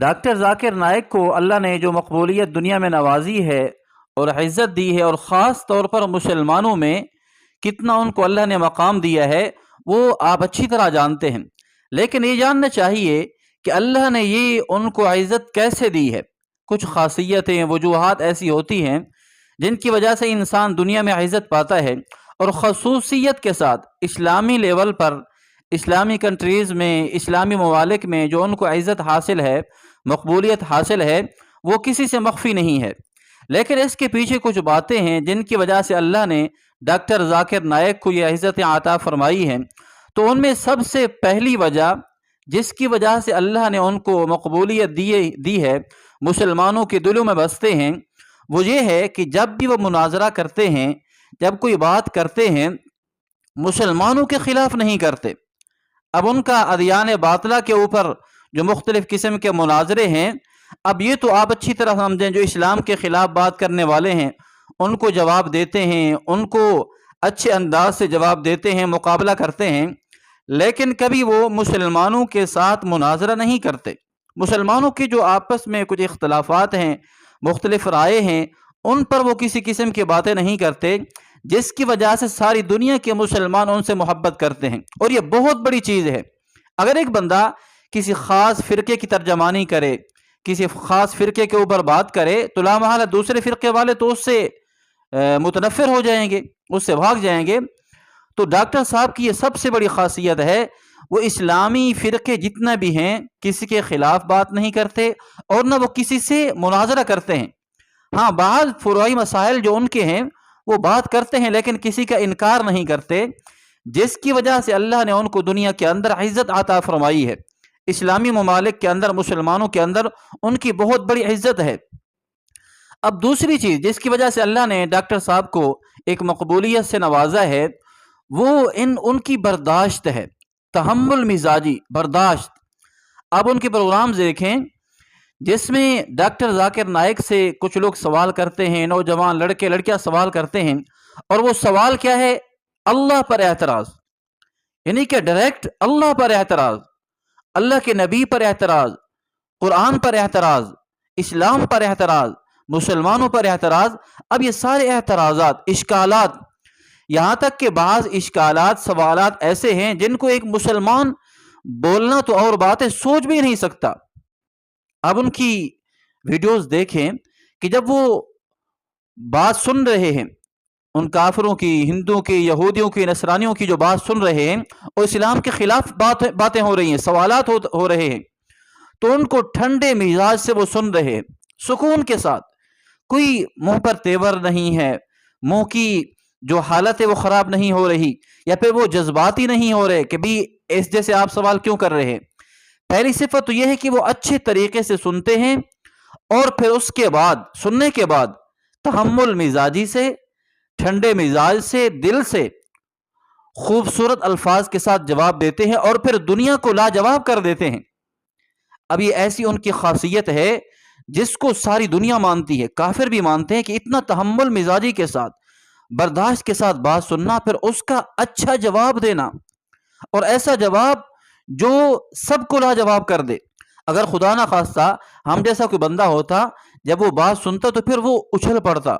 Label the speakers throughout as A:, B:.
A: Doctor Zakir Naik کو اللہ نے جو مقبولیت دنیا میں نوازی ہے اور عزت دی ہے، اور خاص طور پر مسلمانوں میں کتنا ان کو اللہ نے مقام دیا ہے، وہ آپ اچھی طرح جانتے ہیں۔ لیکن یہ جاننا چاہیے کہ اللہ نے یہ ان کو عزت کیسے دی ہے۔ کچھ خاصیتیں، وجوہات ایسی ہوتی ہیں جن کی وجہ سے انسان دنیا میں عزت پاتا ہے، اور خصوصیت کے ساتھ اسلامی لیول پر، اسلامی کنٹریز میں، اسلامی ممالک میں جو ان کو عزت حاصل ہے، مقبولیت حاصل ہے، وہ کسی سے مخفی نہیں ہے۔ لیکن اس کے پیچھے کچھ باتیں ہیں جن کی وجہ سے اللہ نے ڈاکٹر ذاکر نائک کو یہ عزتیں عطا فرمائی ہیں۔ تو ان میں سب سے پہلی وجہ جس کی وجہ سے اللہ نے ان کو مقبولیت دی ہے، مسلمانوں کے دلوں میں بستے ہیں، وہ یہ ہے کہ جب بھی وہ مناظرہ کرتے ہیں، جب کوئی بات کرتے ہیں، مسلمانوں کے خلاف نہیں کرتے۔ اب ان کا ادیان باطلہ کے اوپر جو مختلف قسم کے مناظرے ہیں، اب یہ تو آپ اچھی طرح سمجھیں، جو اسلام کے خلاف بات کرنے والے ہیں ان کو جواب دیتے ہیں، ان کو اچھے انداز سے جواب دیتے ہیں، مقابلہ کرتے ہیں، لیکن کبھی وہ مسلمانوں کے ساتھ مناظرہ نہیں کرتے۔ مسلمانوں کے جو آپس میں کچھ اختلافات ہیں، مختلف رائے ہیں، ان پر وہ کسی قسم کی باتیں نہیں کرتے، جس کی وجہ سے ساری دنیا کے مسلمان ان سے محبت کرتے ہیں۔ اور یہ بہت بڑی چیز ہے۔ اگر ایک بندہ کسی خاص فرقے کی ترجمانی کرے، کسی خاص فرقے کے اوپر بات کرے، تو لا محالہ دوسرے فرقے والے تو اس سے متنفر ہو جائیں گے، اس سے بھاگ جائیں گے۔ تو ڈاکٹر صاحب کی یہ سب سے بڑی خاصیت ہے، وہ اسلامی فرقے جتنے بھی ہیں کسی کے خلاف بات نہیں کرتے، اور نہ وہ کسی سے مناظرہ کرتے ہیں۔ ہاں، بعض فروعی مسائل جو ان کے ہیں وہ بات کرتے ہیں، لیکن کسی کا انکار نہیں کرتے، جس کی وجہ سے اللہ نے ان کو دنیا کے اندر عزت عطا فرمائی ہے۔ اسلامی ممالک کے اندر، مسلمانوں کے اندر ان کی بہت بڑی عزت ہے۔ اب دوسری چیز جس کی وجہ سے اللہ نے ڈاکٹر صاحب کو ایک مقبولیت سے نوازا ہے، وہ ان کی برداشت ہے، تحمل مزاجی برداشت۔ آپ ان کے پروگرامز دیکھیں جس میں ڈاکٹر ذاکر نائک سے کچھ لوگ سوال کرتے ہیں، نوجوان لڑکے لڑکیاں سوال کرتے ہیں، اور وہ سوال کیا ہے؟ اللہ پر اعتراض، یعنی کہ ڈائریکٹ اللہ پر اعتراض، اللہ کے نبی پر اعتراض، قرآن پر اعتراض، اسلام پر اعتراض، مسلمانوں پر اعتراض۔ اب یہ سارے اعتراضات، اشکالات، یہاں تک کہ بعض اشکالات، سوالات ایسے ہیں جن کو ایک مسلمان بولنا تو اور باتیں سوچ بھی نہیں سکتا۔ اب ان کی ویڈیوز دیکھیں کہ جب وہ بات سن رہے ہیں، ان کافروں کی، ہندوؤں کی، یہودیوں کی، نصرانیوں کی جو بات سن رہے ہیں، اور اسلام کے خلاف باتیں ہو رہی ہیں، سوالات ہو رہے ہیں، تو ان کو ٹھنڈے مزاج سے وہ سن رہے ہیں، سکون کے ساتھ۔ کوئی منہ پر تیور نہیں ہے، منہ کی جو حالت ہے وہ خراب نہیں ہو رہی، یا پھر وہ جذباتی نہیں ہو رہے کہ بھی اس جیسے آپ سوال کیوں کر رہے ہیں۔ پہلی صفت تو یہ ہے کہ وہ اچھے طریقے سے سنتے ہیں، اور پھر اس کے بعد، سننے کے بعد، تحمل مزاجی سے، ٹھنڈے مزاج سے، دل سے خوبصورت الفاظ کے ساتھ جواب دیتے ہیں، اور پھر دنیا کو لاجواب کر دیتے ہیں۔ اب یہ ایسی ان کی خاصیت ہے جس کو ساری دنیا مانتی ہے، کافر بھی مانتے ہیں، کہ اتنا تحمل مزاجی کے ساتھ، برداشت کے ساتھ بات سننا، پھر اس کا اچھا جواب دینا، اور ایسا جواب جو سب کو لاجواب کر دے۔ اگر خدا نہ خواستہ ہم جیسا کوئی بندہ ہوتا، جب وہ بات سنتا تو پھر وہ اچھل پڑتا،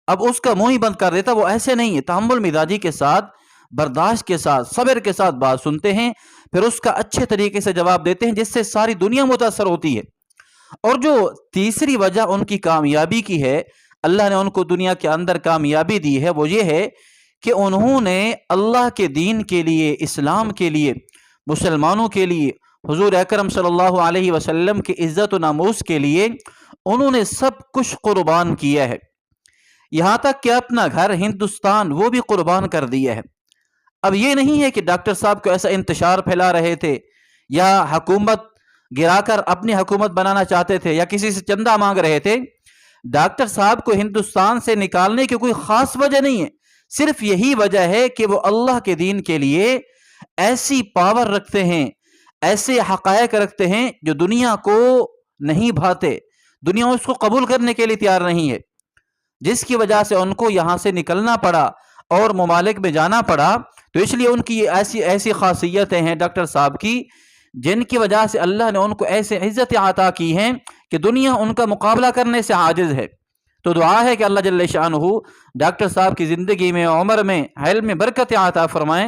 A: اب اس کا منہ ہی بند کر دیتا۔ وہ ایسے نہیں ہے، تحمل مزاجی کے ساتھ، برداشت کے ساتھ، صبر کے ساتھ بات سنتے ہیں، پھر اس کا اچھے طریقے سے جواب دیتے ہیں، جس سے ساری دنیا متاثر ہوتی ہے۔ اور جو تیسری وجہ ان کی کامیابی کی ہے، اللہ نے ان کو دنیا کے اندر کامیابی دی ہے، وہ یہ ہے کہ انہوں نے اللہ کے دین کے لیے، اسلام کے لیے، مسلمانوں کے لیے، حضور اکرم صلی اللہ علیہ وسلم کی عزت و ناموس کے لیے انہوں نے سب کچھ قربان کیا ہے، یہاں تک کہ اپنا گھر ہندوستان وہ بھی قربان کر دیا ہے۔ اب یہ نہیں ہے کہ ڈاکٹر صاحب کو ایسا انتشار پھیلا رہے تھے، یا حکومت گرا کر اپنی حکومت بنانا چاہتے تھے، یا کسی سے چندہ مانگ رہے تھے۔ ڈاکٹر صاحب کو ہندوستان سے نکالنے کی کوئی خاص وجہ نہیں ہے، صرف یہی وجہ ہے کہ وہ اللہ کے دین کے لیے ایسی پاور رکھتے ہیں، ایسے حقائق رکھتے ہیں جو دنیا کو نہیں بھاتے، دنیا اس کو قبول کرنے کے لیے تیار نہیں ہے، جس کی وجہ سے ان کو یہاں سے نکلنا پڑا اور ممالک میں جانا پڑا۔ تو اس لیے ان کی ایسی خاصیتیں ہیں ڈاکٹر صاحب کی، جن کی وجہ سے اللہ نے ان کو ایسے عزت عطا کی ہیں کہ دنیا ان کا مقابلہ کرنے سے عاجز ہے۔ تو دعا ہے کہ اللہ جل شانہ ڈاکٹر صاحب کی زندگی میں، عمر میں، علم میں برکت عطا فرمائیں۔